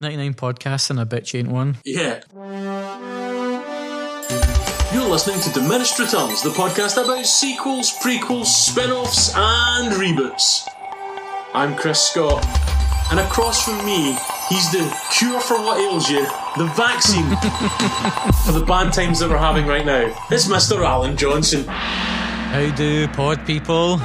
99 podcasts and a bitch ain't one. Yeah. You're listening to Diminished Returns, the podcast about sequels, prequels, spin-offs and reboots. I'm Chris Scott, and across from me, he's the cure for what ails you, the vaccine for the bad times that we're having right now. It's Mr. Alan Johnson. How do pod people?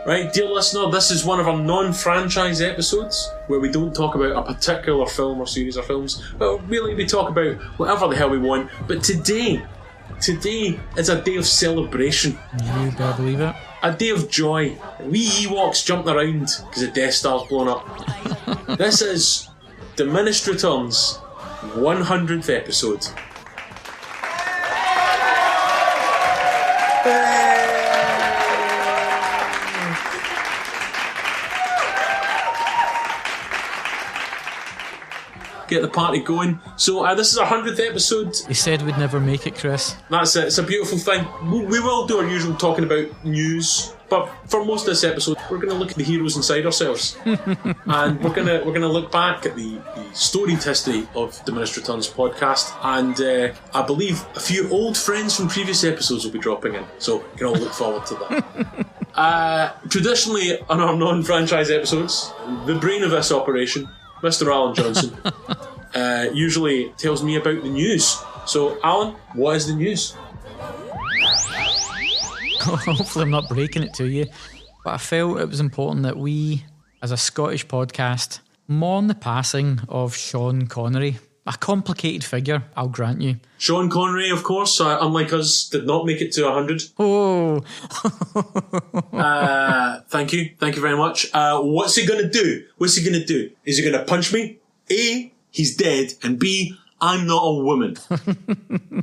Right, dear listener, this is one of our non-franchise episodes where we don't talk about a particular film or series of films, but really we talk about whatever the hell we want. But today is a day of celebration. You better believe it. A day of joy. We Ewoks jumping around because the Death Star's blown up. This is Diminished Returns' 100th episode. Get the party going. So this is our 100th episode. He said we'd never make it, Chris. That's it. It's a beautiful thing. We will do our usual talking about news, but for most of this episode, we're going to look at the heroes inside ourselves, and we're going to look back at the storied history of Diminished Returns podcast, and I believe a few old friends from previous episodes will be dropping in, so you can all look forward to that. Traditionally, on our non-franchise episodes, the brain of this operation, Mr. Alan Johnson, usually tells me about the news. So, Alan, what is the news? Hopefully I'm not breaking it to you, but I felt it was important that we, as a Scottish podcast, mourn the passing of Sean Connery. A complicated figure, I'll grant you. Sean Connery, of course, unlike us, did not make it to 100. Oh. Thank you very much. What's he gonna do? Is he gonna punch me? A, he's dead, and B, I'm not a woman.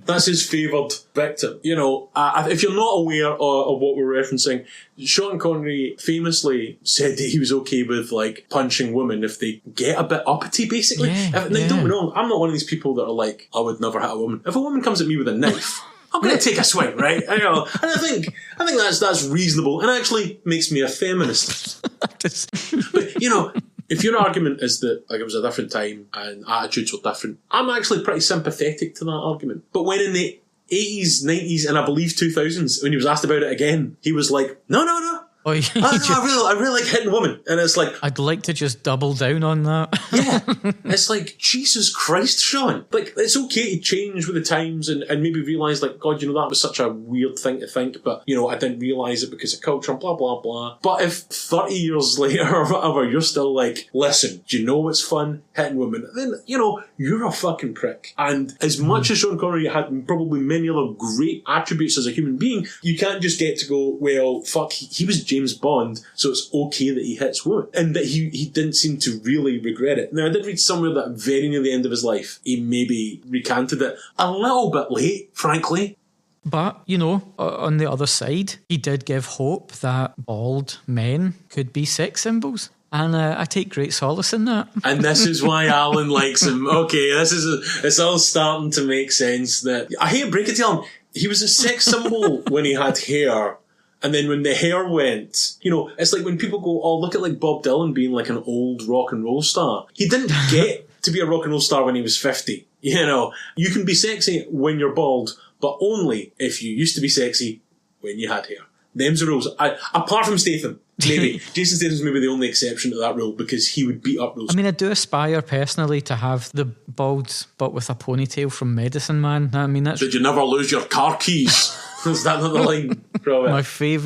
That's his favoured victim. You know, if you're not aware of what we're referencing, Sean Connery famously said that he was okay with, like, punching women if they get a bit uppity, basically. Now, don't get me wrong, I'm not one of these people that are like, I would never hit a woman. If a woman comes at me with a knife, I'm going to take a swing, right? And I think that's reasonable, and actually makes me a feminist. But, you know, if your argument is that, like, it was a different time and attitudes were different, I'm actually pretty sympathetic to that argument. But when in the 80s, 90s, and I believe 2000s, when he was asked about it again, he was like, no. Oh, I really like hitting women. And it's like, I'd like to just double down on that. Yeah. It's like, Jesus Christ, Sean. Like, it's okay to change with the times and maybe realise, like, God, you know, that was such a weird thing to think, but, you know, I didn't realise it because of culture and blah, blah, blah. But if 30 years later or whatever, you're still like, listen, do you know what's fun? Hitting women. Then, you know, you're a fucking prick. And as much as Sean Connery had probably many other great attributes as a human being, you can't just get to go, well, fuck, he was James Bond, so it's okay that he hits women. And that he didn't seem to really regret it. Now, I did read somewhere that very near the end of his life, he maybe recanted it a little bit late, frankly. But, you know, on the other side, he did give hope that bald men could be sex symbols. And I take great solace in that. And this is why Alan likes him. Okay, it's all starting to make sense. That I hate to break it to him, he was a sex symbol when he had hair. And then when the hair went, you know, it's like when people go, oh, look at like Bob Dylan being like an old rock and roll star. He didn't get to be a rock and roll star when he was 50. You know, you can be sexy when you're bald, but only if you used to be sexy when you had hair. Them's the rules. Apart from Statham, maybe. Jason Statham's maybe the only exception to that rule because he would beat up rules. I mean, I do aspire personally to have the bald but with a ponytail from Medicine Man. I mean, that's... Did you never lose your car keys? Is that not the line? Probably.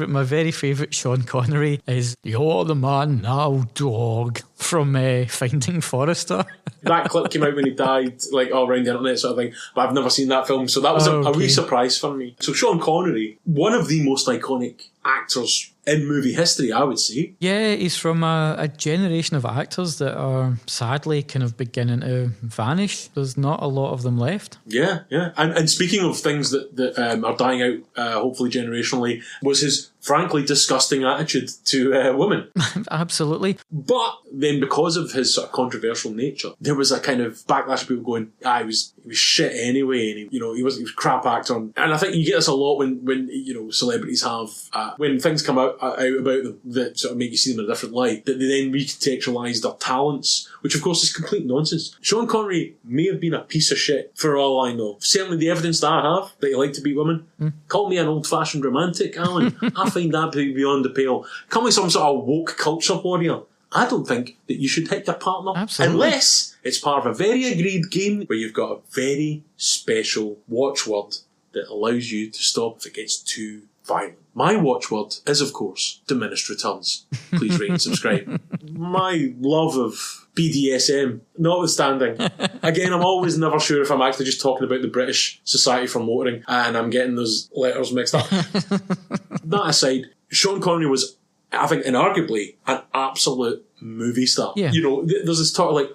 My very favourite Sean Connery is "You're the man now, dog" from Finding Forrester. That clip came out when he died, like all around the internet sort of thing, but I've never seen that film, so that was a wee surprise for me. So Sean Connery, one of the most iconic actors in movie history, I would say. Yeah, he's from a generation of actors that are sadly kind of beginning to vanish. There's not a lot of them left. Yeah. And speaking of things that are dying out, hopefully generationally, was his frankly, disgusting attitude to women. Absolutely. But then because of his sort of controversial nature, there was a kind of backlash of people going, he was shit anyway, and he was a crap actor. And I think you get this a lot when celebrities have, when things come out about them that sort of make you see them in a different light, that they then recontextualise their talents, which of course is complete nonsense. Sean Connery may have been a piece of shit for all I know. Certainly the evidence that I have that he liked to beat women. Call me an old-fashioned romantic, Alan. I find that beyond the pale. Call me some sort of woke culture warrior. I don't think that you should hit your partner. Absolutely. Unless it's part of a very agreed game where you've got a very special watchword that allows you to stop if it gets too violent. My watchword is, of course, diminished returns. Please rate and subscribe. My love of BDSM, notwithstanding. Again, I'm always never sure if I'm actually just talking about the British Society for Motoring and I'm getting those letters mixed up. That aside, Sean Connery was, I think, inarguably an absolute movie star. Yeah. There's this talk like,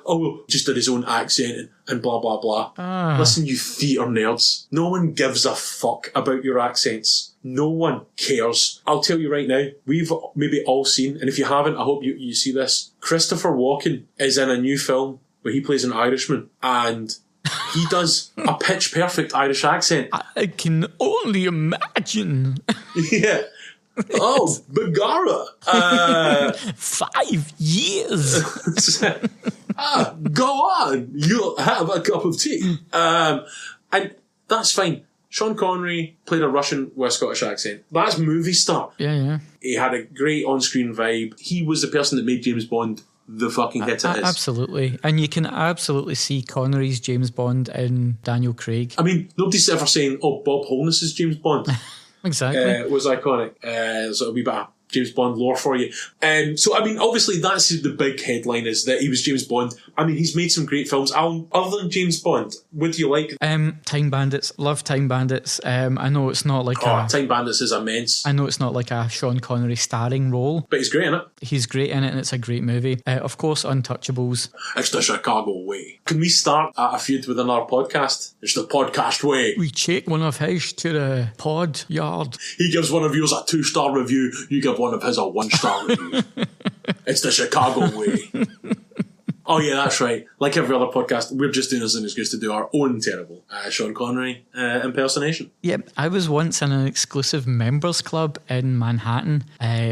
just did his own accent and blah, blah, blah. Listen, you theatre nerds. No one gives a fuck about your accents. No one cares. I'll tell you right now, we've maybe all seen, and if you haven't, I hope you see this. Christopher Walken is in a new film where he plays an Irishman, and he does a pitch-perfect Irish accent. I can only imagine. Yeah. Oh, Bagara. 5 years. Go on. You'll have a cup of tea. And that's fine. Sean Connery played a Russian with a Scottish accent. That's movie star. Yeah. He had a great on-screen vibe. He was the person that made James Bond the fucking hit it is. Absolutely. And you can absolutely see Connery's James Bond in Daniel Craig. I mean, nobody's ever saying, Bob Holness is James Bond. Exactly. Was iconic. So it'll be better. James Bond lore for you. So, I mean, obviously that's the big headline is that he was James Bond. I mean, he's made some great films. Alan, other than James Bond, what do you like? Time Bandits. Love Time Bandits. I know it's not like Time Bandits is immense. I know it's not like a Sean Connery starring role. But he's great in it. He's great in it and it's a great movie. Of course, Untouchables. It's the Chicago way. Can we start a feud within our podcast? It's the podcast way. We take one of his to the pod yard. He gives one of yours a 2-star review. You give one of his a 1-star review. It's the Chicago way. Oh yeah, that's right. Like every other podcast, we're just doing this as an excuse to do our own terrible Sean Connery impersonation. Yep, I was once in an exclusive members club in Manhattan,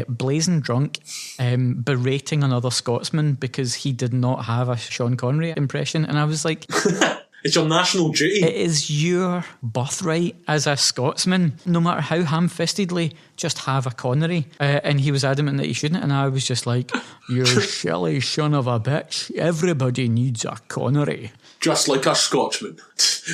blazing drunk, berating another Scotsman because he did not have a Sean Connery impression, and I was like... It's your national duty. It is your birthright as a Scotsman, no matter how ham-fistedly, just have a Connery. And he was adamant that he shouldn't, and I was just like, you silly son of a bitch. Everybody needs a Connery. Just like a Scotsman.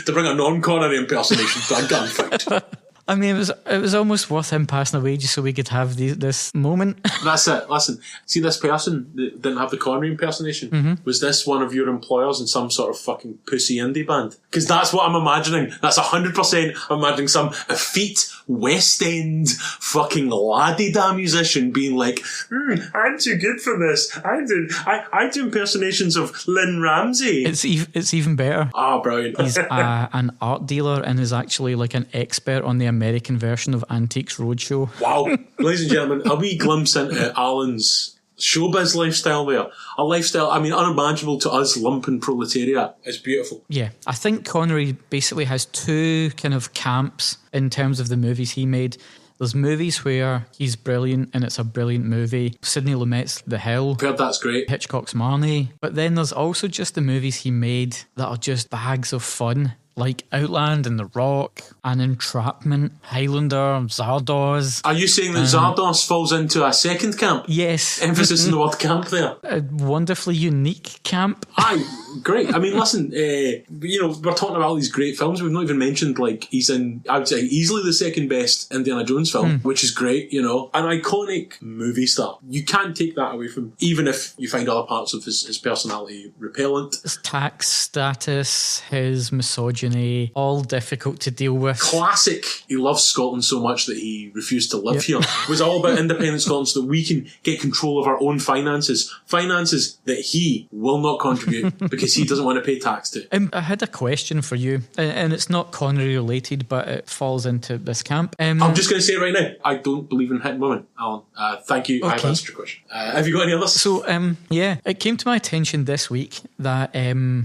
To bring a non-Connery impersonation to a gunfight. I mean, it was almost worth him passing away just so we could have this moment. That's it. Listen, see this person that didn't have the Connery impersonation? Mm-hmm. Was this one of your employers in some sort of fucking pussy indie band? Because that's what I'm imagining. That's 100% I'm imagining some effete West End fucking la-di-da musician being like, I'm too good for this. I do impersonations of Lynn Ramsey. It's even better. Brilliant. He's an art dealer and is actually like an expert on the American version of Antiques Roadshow. Wow. Ladies and gentlemen, a wee glimpse into Alan's showbiz lifestyle there. A lifestyle, I mean, unimaginable to us lumpen proletariat. It's beautiful. Yeah. I think Connery basically has two kind of camps in terms of the movies he made. There's movies where he's brilliant and it's a brilliant movie. Sidney Lumet's The Hill. I've heard that's great. Hitchcock's Marnie. But then there's also just the movies he made that are just bags of fun. Like Outland and The Rock and Entrapment, Highlander, Zardoz. Are you saying that Zardoz falls into a second camp? Yes. Emphasis in the word camp there. A wonderfully unique camp. Aye, great. I mean, listen, we're talking about all these great films. We've not even mentioned, like, he's in, I would say, easily the second best Indiana Jones film, which is great, An iconic movie star. You can't take that away from him, even if you find other parts of his personality repellent. His tax status, his misogyny, misogyny, all difficult to deal with. Classic. He loves Scotland so much that he refused to live here. It was all about independent Scotland so that we can get control of our own finances. Finances that he will not contribute because he doesn't want to pay tax to. I had a question for you, and it's not Connery related, but it falls into this camp. I'm just going to say it right now. I don't believe in hitting women, Alan. Thank you. Okay. I've answered your question. Have you got any others? So, it came to my attention this week that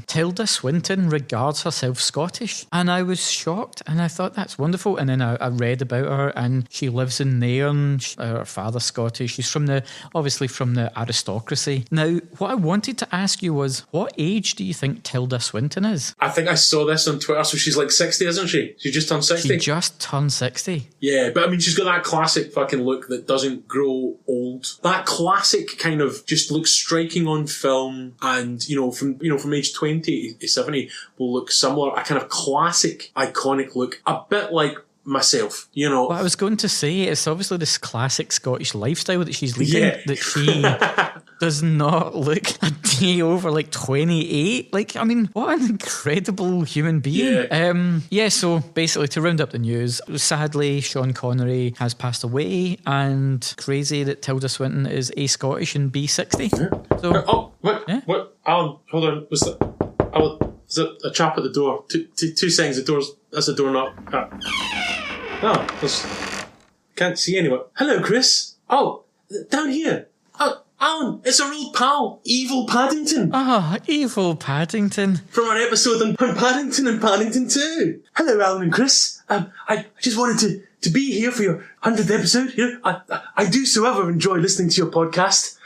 Tilda Swinton regards herself Scottish, and I was shocked, and I thought that's wonderful. And then I read about her, and she lives in Nairn. Her father's Scottish. She's obviously from the aristocracy. Now, what I wanted to ask you was, what age do you think Tilda Swinton is? I think I saw this on Twitter, so she's like 60, isn't she? She just turned 60. She just turned 60. Yeah, but I mean, she's got that classic fucking look that doesn't grow old. That classic kind of just looks striking on film, and from age 20 to 70 will look similar. A kind of classic, iconic look, a bit like myself, Well, I was going to say, it's obviously this classic Scottish lifestyle that she's leading, that she does not look a day over like 28. Like, I mean, what an incredible human being. So basically, to round up the news, sadly, Sean Connery has passed away, and crazy that Tilda Swinton is A, Scottish and B, 60. So, what? Alan, hold on. Was that a chap at the door? Two seconds, that's the door knock. Can't see anyone. Hello, Chris. Oh, down here. Oh, Alan, it's our old pal, Evil Paddington. Evil Paddington. From our episode on Paddington and Paddington 2. Hello, Alan and Chris. I just wanted to be here for your 100th episode. I do so ever enjoy listening to your podcast.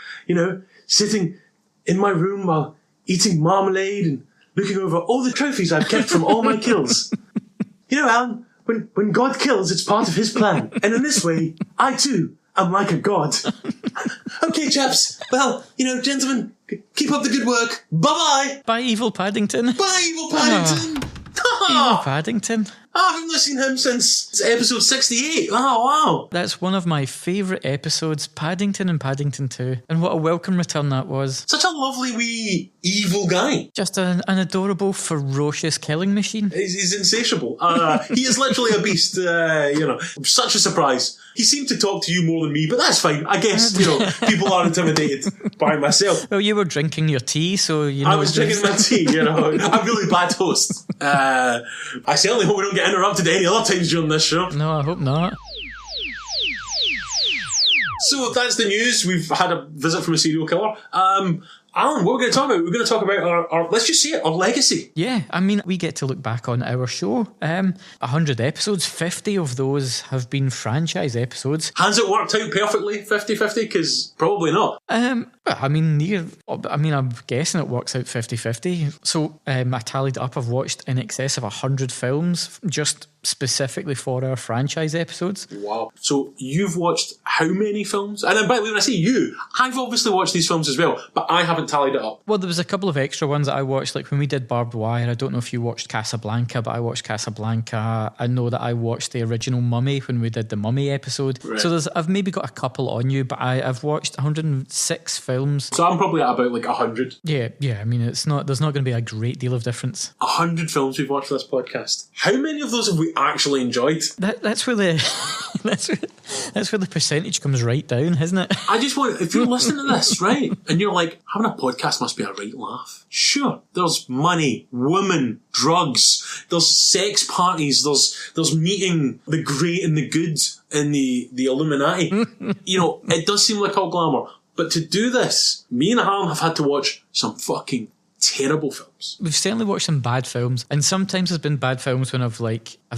Sitting in my room while eating marmalade and looking over all the trophies I've kept from all my kills. Alan, when God kills, it's part of his plan. And in this way, I too am like a god. Okay, chaps. Well, gentlemen, keep up the good work. Bye-bye. Bye, Evil Paddington. Bye, Evil Paddington. Evil Paddington. I've not seen him since episode 68. Oh, wow. That's one of my favourite episodes, Paddington and Paddington 2. And what a welcome return that was. Such a lovely wee evil guy. Just an adorable, ferocious killing machine. He's insatiable. He is literally a beast. Such a surprise. He seemed to talk to you more than me, but that's fine. I guess, people are intimidated by myself. Well, you were drinking your tea, so I was drinking my tea, I'm a really bad host. I certainly hope we don't get interrupted any other times during this show. No, I hope not. So that's the news. We've had a visit from a serial killer. Alan, what are we going to talk about? We're going to talk about our let's just say it, our legacy. Yeah, I mean, we get to look back on our show. 100 episodes, 50 of those have been franchise episodes. Has it worked out perfectly, 50-50? Because probably not. I'm guessing it works out 50-50. So I tallied it up. I've watched in excess of 100 films just specifically for our franchise episodes. Wow. So you've watched how many films? And by the way, when I say you, I've obviously watched these films as well, but I haven't tallied it up. Well, there was a couple of extra ones that I watched, like when we did Barbed Wire. I don't know if you watched Casablanca, but I watched Casablanca. I know that I watched the original Mummy when we did the Mummy episode. Right. So I've maybe got a couple on you, but I've watched 106 films. So I'm probably at about like 100. Yeah. I mean, there's not going to be a great deal of difference. 100 films we've watched for this podcast. How many of those have we actually enjoyed? That's where the that's where the percentage comes right down, isn't it? I just want, if you're listening to this, right, and you're like, having a podcast must be a right laugh. Sure, there's money, women, drugs, there's sex parties, there's meeting the great and the good in the Illuminati. It does seem like all glamour. But to do this, me and Alan have had to watch some fucking terrible films. We've certainly watched some bad films, and sometimes there's been bad films when I've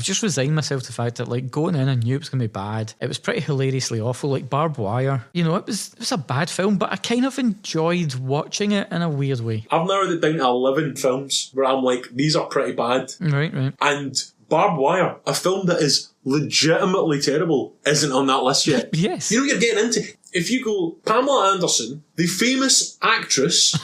just resigned myself to the fact that going in, I knew it was going to be bad. It was pretty hilariously awful, like Barbed Wire. It was a bad film, but I kind of enjoyed watching it in a weird way. I've narrowed it down to 11 films where I'm like, these are pretty bad. Right. And Barbed Wire, a film that is legitimately terrible, isn't on that list yet. Yes. You know what you're getting into. If you go, Pamela Anderson, the famous actress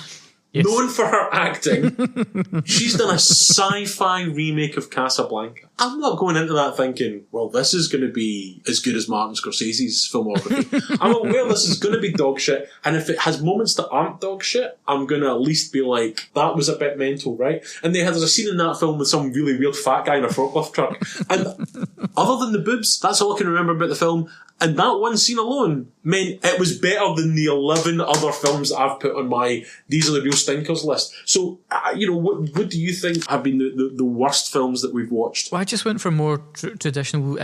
Yes. Known for her acting, she's done a sci-fi remake of Casablanca. I'm not going into that thinking, well, this is going to be as good as Martin Scorsese's filmography. I'm aware this is going to be dog shit, and if it has moments that aren't dog shit, I'm going to at least be like, that was a bit mental, right? And there's a scene in that film with some really weird fat guy in a forklift truck. And other than the boobs, that's all I can remember about the film. And that one scene alone meant it was better than the 11 other films I've put on my These Are the Real Stinkers list. So, what do you think have been the worst films that we've watched? Well, I just went for more traditional,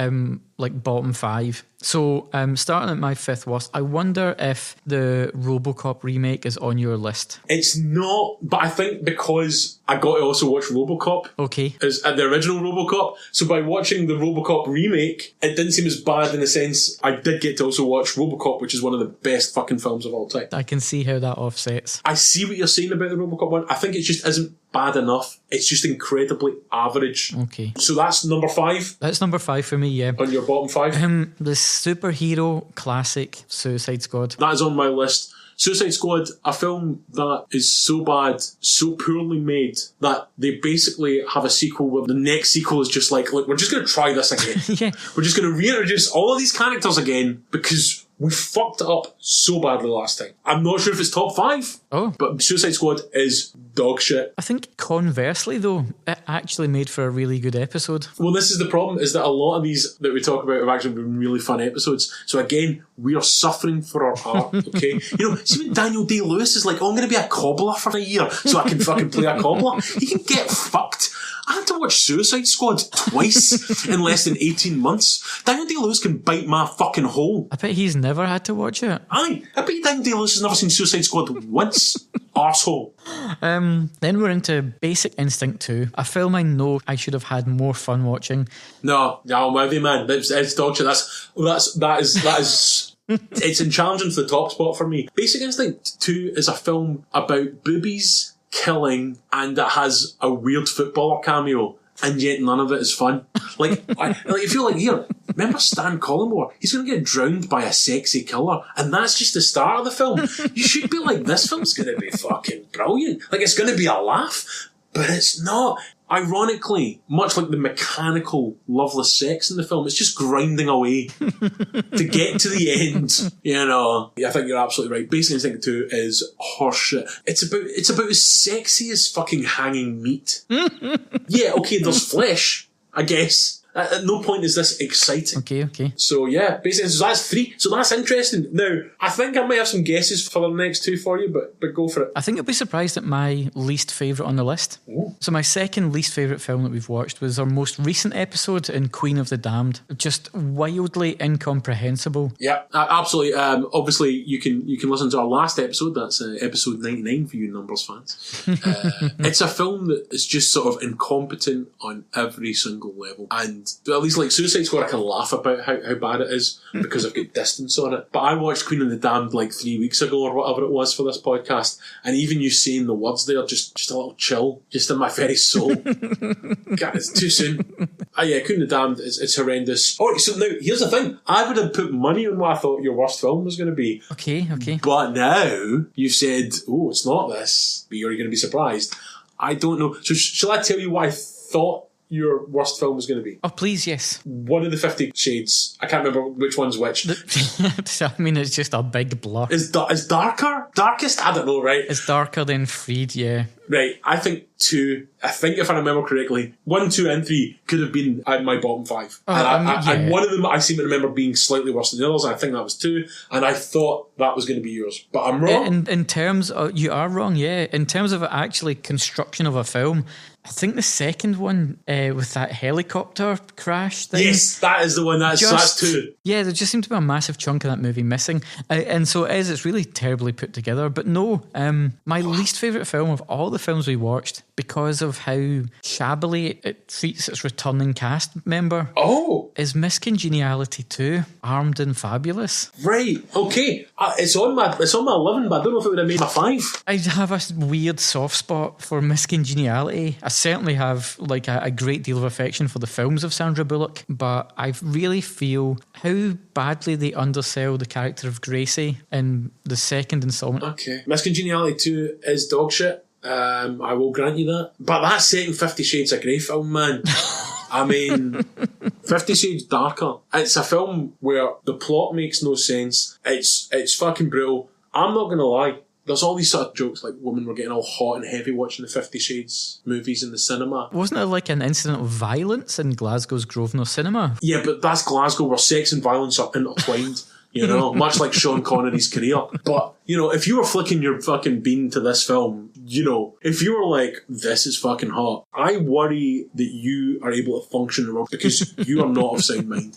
bottom 5. So, starting at my 5th worst, I wonder if the RoboCop remake is on your list. It's not, but I think because I got to also watch RoboCop. Okay. As the original RoboCop. So by watching the RoboCop remake, it didn't seem as bad in a sense. I did get to also watch RoboCop, which is one of the best fucking films of all time. I can see how that offsets. I see what you're saying about the RoboCop one. I think it just isn't bad enough. It's just incredibly average. Okay. So that's number 5? That's number 5 for me, yeah. On your bottom 5? The superhero classic Suicide Squad. That is on my list. Suicide Squad, a film that is so bad, so poorly made, that they basically have a sequel where the next sequel is just like, look, we're just going to try this again. Yeah. We're just going to reintroduce all of these characters again because we fucked it up so badly last time. I'm not sure if it's top 5, but Suicide Squad is dog shit. I think conversely, though, it actually made for a really good episode. Well, this is the problem, is that a lot of these that we talk about have actually been really fun episodes. So again, we are suffering for our art, okay? See when Daniel Day-Lewis is like, oh, I'm going to be a cobbler for a year so I can fucking play a cobbler? He can get fucked. I had to watch Suicide Squad twice in less than 18 months. Daniel Day-Lewis can bite my fucking hole. I bet he's never had to watch it. Aye. I bet Daniel Day-Lewis has never seen Suicide Squad once. Arsehole. Then we're into Basic Instinct 2, a film I know I should have had more fun watching. No, I'm with you, man. It's dog shit. That is it's challenging for the top spot for me. Basic Instinct 2 is a film about boobies, killing, and it has a weird footballer cameo, and yet none of it is fun. I feel like, here, remember Stan Collymore? He's going to get drowned by a sexy killer, and that's just the start of the film. You should be like, this film's going to be fucking brilliant. It's going to be a laugh, but it's not. Ironically, much like the mechanical, loveless sex in the film, it's just grinding away to get to the end. I think you're absolutely right. Basic Instinct 2 is horseshit. It's about as sexy as fucking hanging meat. Yeah, okay, there's flesh, I guess. At no point is this exciting. Okay. So yeah, basically, so that's 3. So that's interesting. Now, I think I might have some guesses for the next 2 for you, but go for it. I think you'll be surprised at my least favourite on the list. Ooh. So my second least favourite film that we've watched was our most recent episode in Queen of the Damned. Just wildly incomprehensible. Yeah, absolutely. Obviously, you can listen to our last episode. That's episode 99 for you Numbers fans. It's a film that is just sort of incompetent on every single level. And at least like Suicide Squad, I can laugh about how bad it is because I've got distance on it. But I watched Queen of the Damned 3 weeks ago or whatever it was for this podcast, and even you saying the words there, just a little chill, just in my very soul. God, it's too soon. Yeah, Queen of the Damned, it's horrendous. Alright, so now, here's the thing. I would have put money on what I thought your worst film was going to be. Okay. But now, you've said, oh, it's not this, but you're going to be surprised. I don't know. So shall I tell you what I thought your worst film was going to be? Oh, please, yes. One of the 50 Shades. I can't remember which one's which. I mean, it's just a big blur. Is darker? Darkest? I don't know, right? It's darker than Freed, yeah. Right, I think 2, I think if I remember correctly, 1, 2 and 3 could have been at my bottom 5. And one of them I seem to remember being slightly worse than the others, and I think that was 2, and I thought that was going to be yours. But I'm wrong. In terms of, you are wrong, yeah. In terms of actually construction of a film, I think the second one with that helicopter crash thing. Yes, that is the one. That's 2. Yeah, there just seemed to be a massive chunk of that movie missing. And so it's really terribly put together. But no, my least favourite film of all the the films we watched, because of how shabbily it treats its returning cast member, is Miss Congeniality 2 Armed and Fabulous. Right, okay. It's on my 11, but I don't know if it would have made my 5. I have a weird soft spot for Miss Congeniality. I certainly have like a great deal of affection for the films of Sandra Bullock, but I really feel how badly they undersell the character of Gracie in the second installment. Okay. Miss Congeniality 2 is dog shit. I will grant you that. But that setting 50 Shades of Grey film, man. I mean, 50 Shades Darker. It's a film where the plot makes no sense. It's fucking brutal. I'm not going to lie. There's all these sort of jokes like women were getting all hot and heavy watching the 50 Shades movies in the cinema. Wasn't there like an incident of violence in Glasgow's Grosvenor Cinema? Yeah, but that's Glasgow where sex and violence are intertwined. You know, much like Sean Connery's career. But, you know, if you were flicking your fucking bean to this film, you know, if you were like, this is fucking hot, I worry that you are able to function in the world because you are not of sound mind.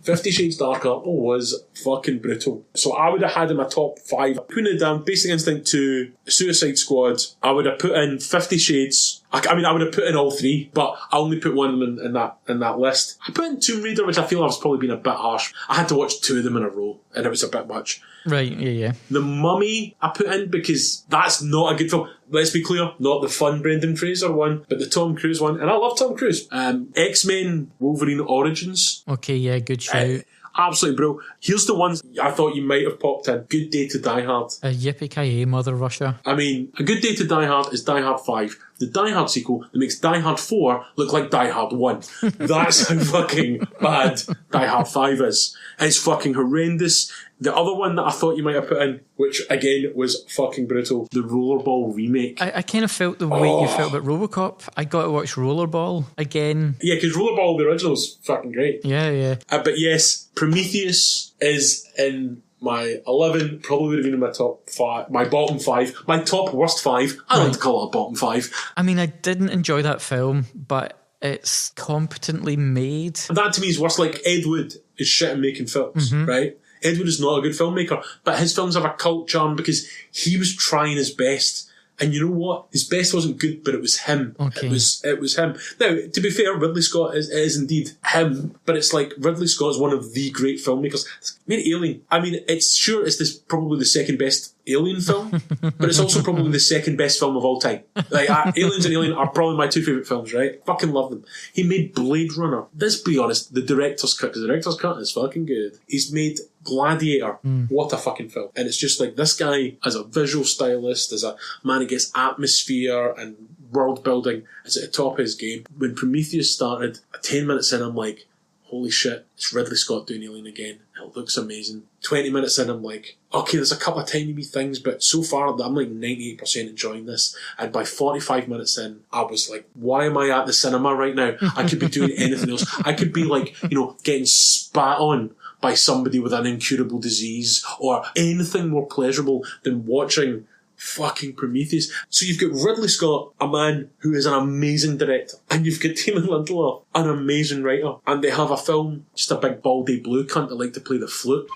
50 Shades Darker was fucking brutal. So I would have had in my top 5 Queen of the Damned, Basic Instinct 2, Suicide Squad. I would have put in 50 Shades. I mean, I would have put in all 3, but I only put one of them in that list. I put in Tomb Raider, which I feel I was probably being a bit harsh. I had to watch 2 of them in a row, and it was a bit much. Right, yeah. The Mummy I put in because that's not a good film. Let's be clear, not the fun Brendan Fraser one, but the Tom Cruise one, and I love Tom Cruise. X-Men Wolverine Origins. Okay, yeah, good shout. Absolutely bro. Here's the ones I thought you might have popped in. Good Day to Die Hard. Yippee-ki-yay, Mother Russia. I mean, A Good Day to Die Hard is Die Hard 5. The Die Hard sequel that makes Die Hard 4 look like Die Hard 1. That's how fucking bad Die Hard 5 is. It's fucking horrendous. The other one that I thought you might have put in, which again was fucking brutal, the Rollerball remake. I kind of felt the way you felt about RoboCop. I got to watch Rollerball again. Yeah, because Rollerball, the original, is fucking great. Yeah. But yes, Prometheus is in my 11, probably would have been in my top 5, my bottom 5, my top worst 5. I like to call it a bottom 5. I mean, I didn't enjoy that film, but it's competently made. That to me is worse. Like, Ed Wood is shit at making films, right? Ed Wood is not a good filmmaker, but his films have a cult charm because he was trying his best. And you know what? His best wasn't good, but it was him. Okay. It was him. Now, to be fair, Ridley Scott is indeed him, but it's like Ridley Scott is one of the great filmmakers. Made Alien. I mean, it's probably the second best Alien film, but it's also probably the second best film of all time. Like, Aliens and Alien are probably my 2 favourite films, right? Fucking love them. He made Blade Runner. Let's be honest, the director's cut, because the director's cut is fucking good. He's made Gladiator. What a fucking film. And it's just like, this guy, as a visual stylist, as a man who gets atmosphere and world building, is at the top of his game. When Prometheus started, 10 minutes in, I'm like, holy shit, it's Ridley Scott doing Alien again. It looks amazing. 20 minutes in, I'm like, okay, there's a couple of tiny wee things, but so far, I'm like 98% enjoying this. And by 45 minutes in, I was like, why am I at the cinema right now? I could be doing anything else. I could be like, getting spat on by somebody with an incurable disease, or anything more pleasurable than watching fucking Prometheus. So you've got Ridley Scott, a man who is an amazing director, and you've got Damon Lindelof, an amazing writer, and they have a film, just a big baldy blue cunt that like to play the flute.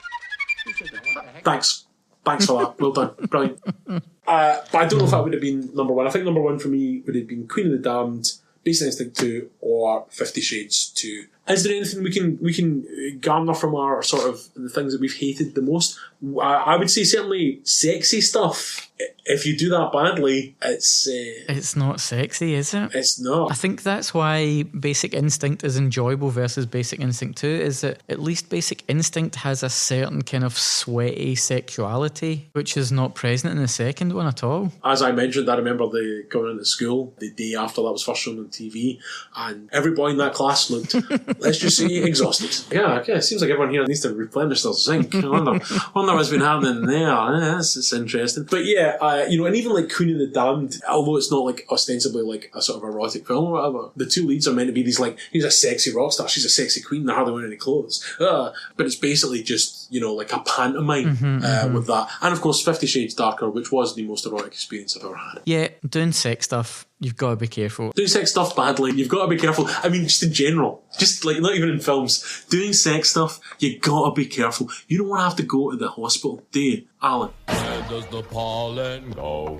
Thanks for that. Well done. Brilliant. But I don't know if that would have been number 1. I think number 1 for me would have been Queen of the Damned, Basic Instinct 2, or 50 Shades 2. Is there anything we can garner from our sort of the things that we've hated the most? I would say certainly sexy stuff. If you do that badly, it's not sexy, is it? It's not. I think that's why Basic Instinct is enjoyable versus Basic Instinct 2, is that at least Basic Instinct has a certain kind of sweaty sexuality, which is not present in the second one at all. As I mentioned, I remember going into school the day after that was first shown on TV, and every boy in that class looked, let's just say, exhausted. Yeah, okay, it seems like everyone here needs to replenish their zinc. I wonder what's been happening there. It's interesting. But yeah, and even like Queen of the Damned, although it's not like ostensibly like a sort of erotic film or whatever, the 2 leads are meant to be these like, he's a sexy rock star, she's a sexy queen, they're hardly wearing any clothes. But it's basically just, like a pantomime with that. And of course, 50 Shades Darker, which was the most erotic experience I've ever had. Yeah, doing sex stuff, you've got to be careful. Doing sex stuff badly, you've got to be careful. I mean, just in general. Just like, not even in films. Doing sex stuff, you got to be careful. You don't want to have to go to the hospital, do you, Alan? Where does the pollen go?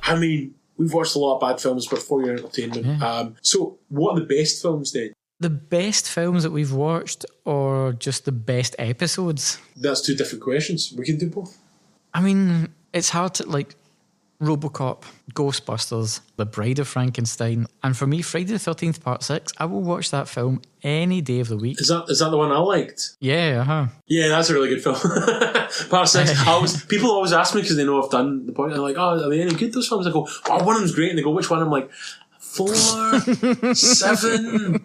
I mean, we've watched a lot of bad films, but for your entertainment. Yeah. So, what are the best films then? The best films that we've watched, or just the best episodes? That's two different questions. We can do both. I mean, it's hard to, like, RoboCop, Ghostbusters, The Bride of Frankenstein, and for me, Friday the 13th Part 6, I will watch that film any day of the week. Is that the one I liked? Yeah, Yeah, that's a really good film. Part 6. People always ask me because they know I've done the point. They're like, "Oh, are they any good, those films?" I go, "Oh, one of them's great," and they go, "Which one?" I'm like, 4, 7,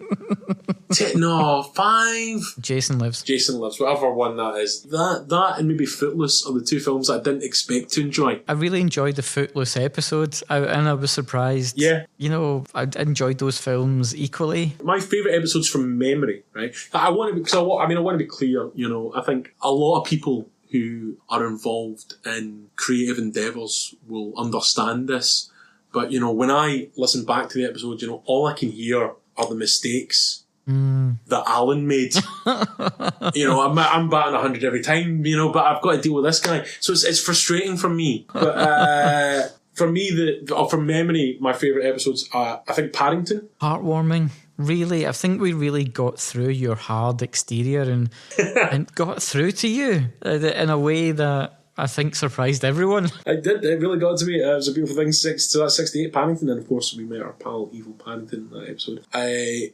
10, no, 5. Jason Lives. Jason Lives, whatever one that is. That and maybe Footloose are the two films I didn't expect to enjoy. I really enjoyed the Footloose episode, and I was surprised. Yeah. You know, I enjoyed those films equally. My favourite episodes from memory, right? I want to be clear, you know, I think a lot of people who are involved in creative endeavours will understand this. But, you know, when I listen back to the episode, you know, all I can hear are the mistakes that Alan made. You know, I'm batting 100 every time, you know, but I've got to deal with this guy. So it's frustrating for me. But for me, from memory, my favourite episodes are, I think, Paddington. Heartwarming. Really, I think we really got through your hard exterior and got through to you in a way that I think surprised everyone. It did. It really got to me. It was a beautiful thing. So that's 68, Paddington. And of course, we met our pal, Evil Paddington, in that episode.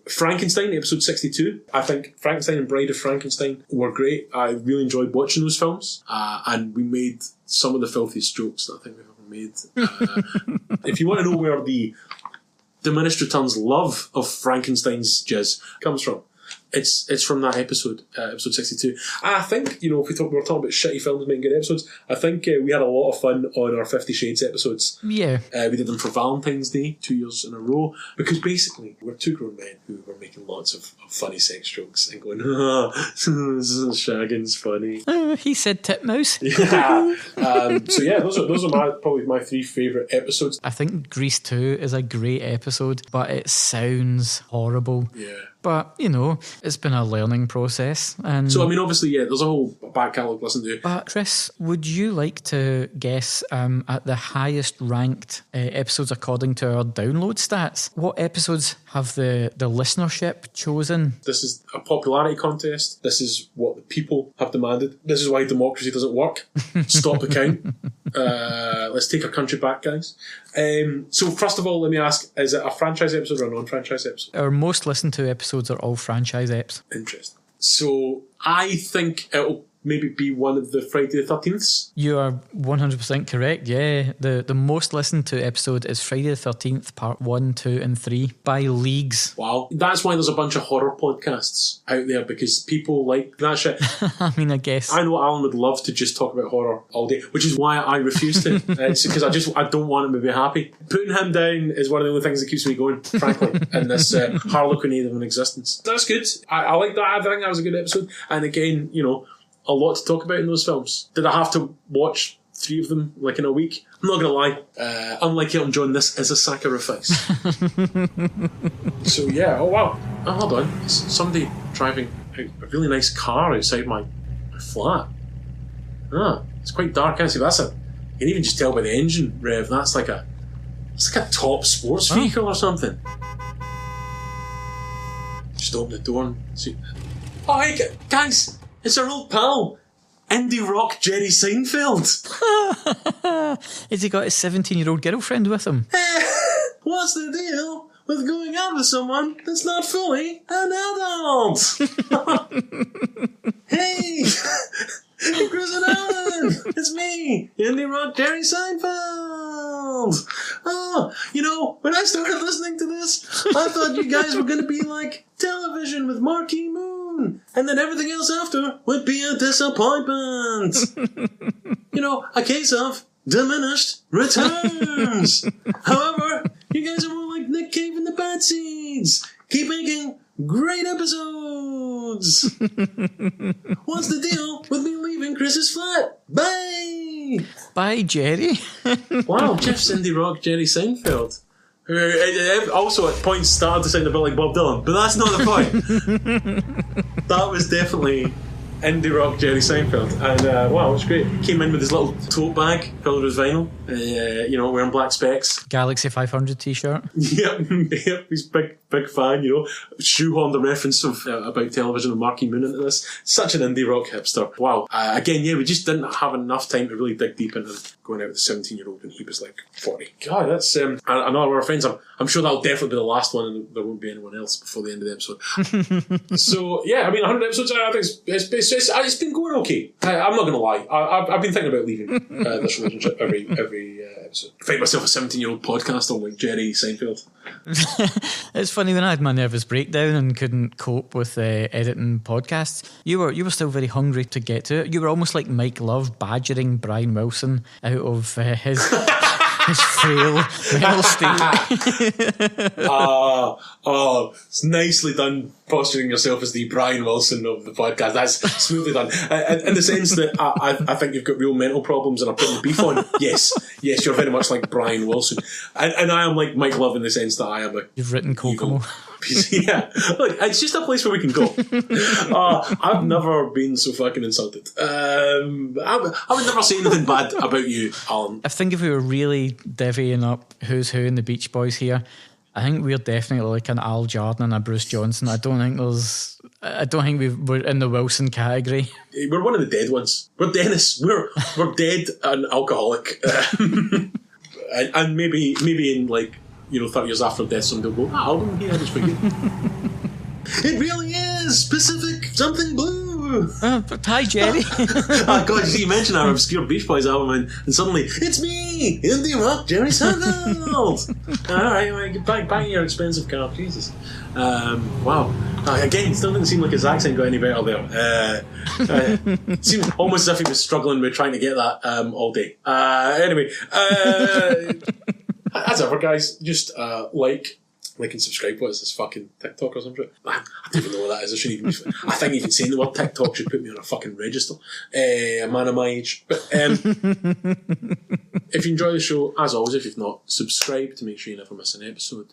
Frankenstein, episode 62. I think Frankenstein and Bride of Frankenstein were great. I really enjoyed watching those films. And we made some of the filthiest jokes that I think we've ever made. If you want to know where the diminished returns love of Frankenstein's jizz comes from, it's from that episode, episode 62. I think, you know, if we were talking about shitty films making good episodes, I think we had a lot of fun on our 50 Shades episodes. Yeah. We did them for Valentine's Day 2 years in a row, because basically we're two grown men who were making lots of funny sex jokes and going, shagging's funny. He said titmouse. Yeah. So yeah, those are probably my 3 favourite episodes. I think Grease 2 is a great episode, but it sounds horrible. Yeah. But, you know, it's been a learning process. And So, I mean, obviously, yeah, there's a whole back catalogue to listen to. But Chris, would you like to guess at the highest ranked episodes according to our download stats? What episodes have the listenership chosen? This is a popularity contest. This is what the people have demanded. This is why democracy doesn't work. Stop the count. Let's take our country back, guys. So first of all, let me ask, is it a franchise episode or a non-franchise episode? Our most listened to episodes are all franchise eps. Interesting. So I think it'll maybe be one of the Friday the 13ths. You are 100% correct, yeah. The most listened to episode is Friday the 13th, part 1, 2 and 3, by leagues. Wow. That's why there's a bunch of horror podcasts out there, because people like that shit. I mean, I guess. I know Alan would love to just talk about horror all day, which is why I refuse to. It's because I don't want him to be happy. Putting him down is one of the only things that keeps me going, frankly, in this harlequinade of an existence. That's good. I like that. I think that was a good episode. And again, you know, a lot to talk about in those films. Did I have to watch 3 of them like in a week? I'm not going to lie. Unlike Elton John, this is a sacrifice. So yeah, oh wow. Oh, hold on. There's somebody driving a really nice car outside my flat. It's quite dark. I can't see. You can even just tell by the engine rev. It's like a top sports vehicle or something. Just open the door and see. Oh, hey, guys! It's our old pal, indie rock Jerry Seinfeld. Has he got his 17-year-old girlfriend with him? What's the deal with going out with someone that's not fully an adult? Hey! Chris and Alan! It's me, indie rock Jerry Seinfeld! Oh, you know, when I started listening to this, I thought you guys were going to be like television with Marquee Moon, and then everything else after would be a disappointment. You know, a case of diminished returns. However, you guys are more like Nick Cave and the Bad Seeds. Keep making great episodes. What's the deal with me leaving Chris's flat? Bye. By Jerry. Wow, Jeff's indie rock Jerry Seinfeld. Also at points started to sound a bit like Bob Dylan, but that's not the point. That was definitely indie rock Jerry Seinfeld, and wow, it was great. Came in with his little tote bag filled with vinyl, wearing black specs. Galaxy 500 t-shirt. Yep, he's big fan, shoehorned the reference of about television and Marky Moon into this. Such an indie rock hipster. Wow. Again, we just didn't have enough time to really dig deep into going out with a 17-year-old when he was like 40. God, that's another one of our friends. I'm sure that'll definitely be the last one, and there won't be anyone else before the end of the episode. So yeah, I mean, 100 episodes. I think it's been going okay. I'm not going to lie. I've been thinking about leaving this relationship every episode. Find myself a 17-year-old podcaster like Jerry Seinfeld. It's funny, when I had my nervous breakdown and couldn't cope with editing podcasts, you were still very hungry to get to it. You were almost like Mike Love badgering Brian Wilson out of his frail mental state. It's nicely done, posturing yourself as the Brian Wilson of the podcast. That's smoothly done. In the sense that I think you've got real mental problems and are putting the beef on. Yes, you're very much like Brian Wilson. And I am like Mike Love in the sense that I am a... You've written Kokomo. Yeah, look, it's just a place where we can go. I've never been so fucking insulted. I would never say anything bad about you, Alan. I think if we were really divvying up who's who in the Beach Boys here, I think we're definitely like an Al Jardin and a Bruce Johnson. I don't think we're in the Wilson category. We're one of the dead ones. We're Dennis. We're dead and alcoholic. And maybe in like 30 years after death, somebody will go, that album he had is pretty good. It really is Pacific something blue. But hi, Jerry. Oh God, you mentioned our obscure Beach Boys album, and suddenly it's me, indie rock Jerry Seinfeld. All right, get back in your expensive car, Jesus. Wow. Again, still didn't seem like his accent got any better there. It seemed almost as if he was struggling with trying to get that all day. Anyway. As ever, guys, just like and subscribe. What is this, fucking TikTok or something? I don't even know what that is. I shouldn't even. I think even saying the word TikTok should put me on a fucking register. A man of my age. But if you enjoy the show, as always, if you've not, subscribe to make sure you never miss an episode.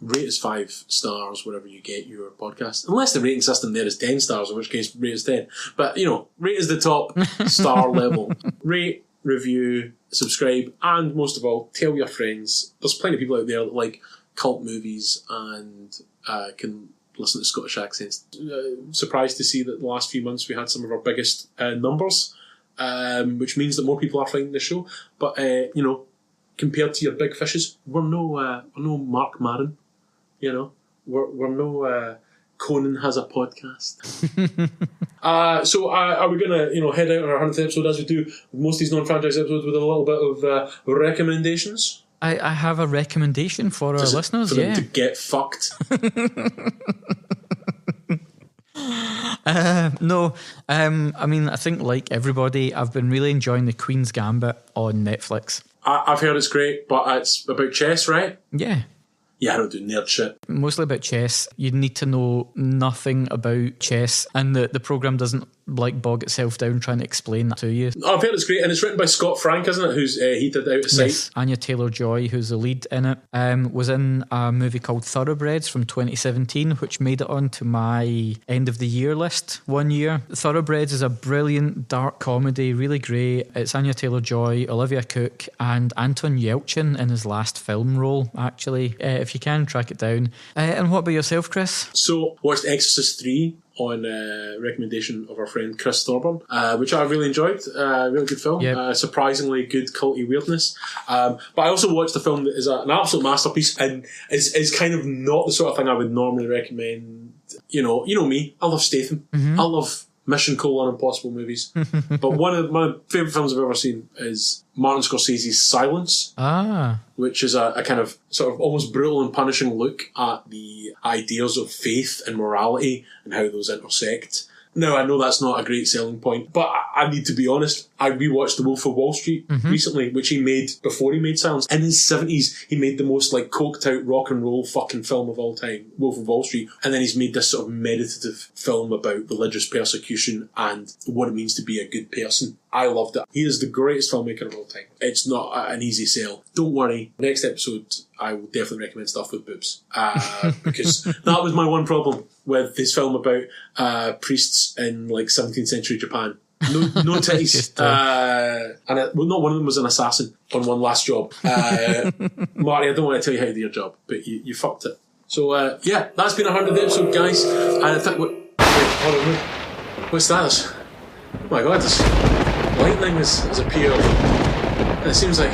Rate us 5 stars wherever you get your podcast. Unless the rating system there is 10 stars, in which case rate us 10. But rate us the top star level. Rate, review, subscribe, and most of all, tell your friends. There's plenty of people out there that like cult movies and can listen to Scottish accents. Surprised to see that the last few months we had some of our biggest numbers, which means that more people are finding the show. But compared to your big fishes, we're no Mark Maron. We're no Conan has a podcast. So are we going to head out on our 100th episode, as we do with most of these non-franchise episodes, with a little bit of recommendations? I have a recommendation for our listeners. For them to get fucked. No. I mean, I think like everybody, I've been really enjoying The Queen's Gambit on Netflix. I've heard it's great, but it's about chess, right? Yeah. Yeah, I don't do nerd shit. Mostly about chess. You need to know nothing about chess, and the programme doesn't bog itself down trying to explain that to you. I've heard it's great, and it's written by Scott Frank, isn't it? Who's he did Out of Sight. Yes, Anya Taylor-Joy, who's the lead in it, was in a movie called Thoroughbreds from 2017, which made it onto my end of the year list one year. Thoroughbreds is a brilliant dark comedy, really great. It's Anya Taylor-Joy, Olivia Cooke, and Anton Yelchin in his last film role, actually. If you can, track it down. And what about yourself, Chris? So, watched Exorcist 3 on recommendation of our friend Chris Thorburn, which I really enjoyed. Really good film. Yep. Surprisingly good culty weirdness. But I also watched a film that is an absolute masterpiece and is kind of not the sort of thing I would normally recommend. You know me. I love Statham. Mm-hmm. I love Mission: Impossible movies. But one of my favourite films I've ever seen is Martin Scorsese's Silence, which is a kind of sort of almost brutal and punishing look at the ideas of faith and morality and how those intersect. Now, I know that's not a great selling point, but I need to be honest. I rewatched The Wolf of Wall Street recently, which he made before he made Silence. In his 70s, he made the most coked out rock and roll fucking film of all time, Wolf of Wall Street. And then he's made this sort of meditative film about religious persecution and what it means to be a good person. I loved it. He is the greatest filmmaker of all time. It's not an easy sell. Don't worry. Next episode, I will definitely recommend stuff with boobs. Because that was my one problem with this film about priests in like 17th century Japan. No titties. Not one of them was an assassin on one last job. Marty, I don't want to tell you how to do your job, but you fucked it. So, that's been 100th episode, guys. And I think, what's that? Oh my god, this lightning has appeared. And it seems like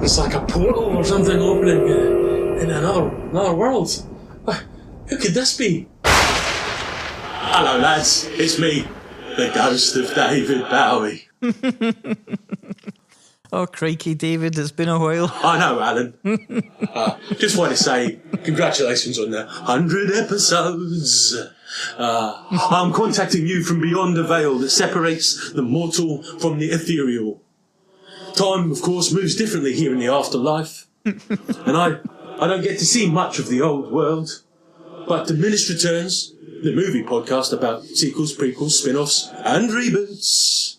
there's like a portal or something opening in another world. Who could this be? Hello, lads. It's me, the ghost of David Bowie. Oh, crikey, David, it's been a while. I know, Alan. Just want to say congratulations on the 100 episodes. I'm contacting you from beyond the veil that separates the mortal from the ethereal. Time, of course, moves differently here in the afterlife. And I don't get to see much of the old world. But Diminished Returns, the movie podcast about sequels, prequels, spin-offs, and reboots,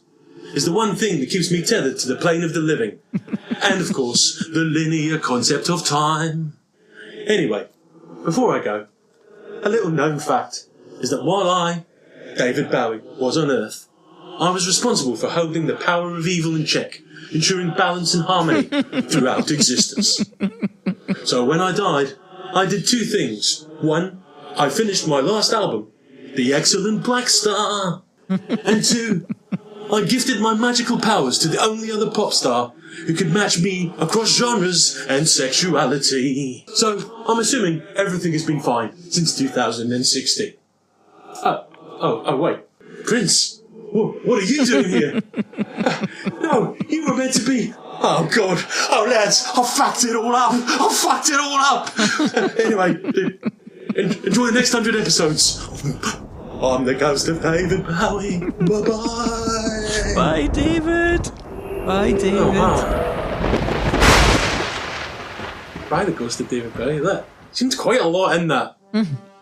is the one thing that keeps me tethered to the plane of the living. And, of course, the linear concept of time. Anyway, before I go, a little known fact is that while I, David Bowie, was on Earth, I was responsible for holding the power of evil in check, ensuring balance and harmony throughout existence. So when I died, I did two things. One, I finished my last album, The Excellent Black Star. And two, I gifted my magical powers to the only other pop star who could match me across genres and sexuality. So I'm assuming everything has been fine since 2016. Oh, wait. Prince, what are you doing here? No, you were meant to be... Oh, God. Oh, lads, I fucked it all up. Anyway, enjoy the next 100 episodes. I'm the ghost of David Bowie. Bye-bye. Bye, David. Bye, David. Oh, wow. Bye, the ghost of David Bowie. That seems quite a lot in that.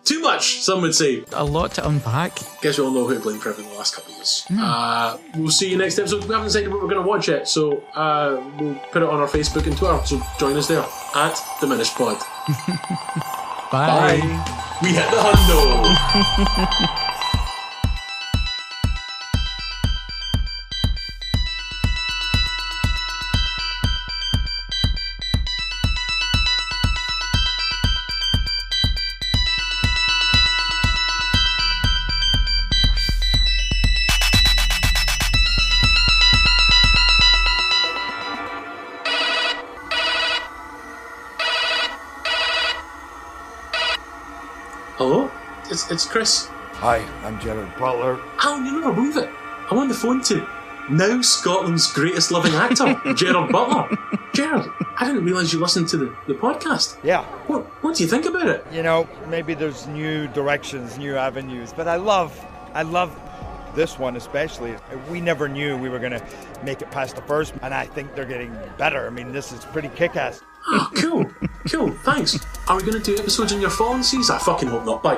Too much, some would say. A lot to unpack. Guess we all know who to blame for everything the last couple of years. We'll see you next episode. We haven't decided what we're going to watch yet, so we'll put it on our Facebook and Twitter, so join us there, at Diminished Pod. Bye. Bye. We hit the Hundo. Hello? It's Chris. Hi, I'm Gerard Butler. Alan, you never believe it. I'm on the phone to now Scotland's greatest living actor, Gerard Butler. Gerard, I didn't realise you listened to the podcast. Yeah. What do you think about it? You know, maybe there's new directions, new avenues, but I love this one especially. We never knew we were going to make it past the first, and I think they're getting better. I mean, this is pretty kick-ass. Oh, cool, thanks. Are we going to do episodes on your phone, Seas? I fucking hope not. Bye.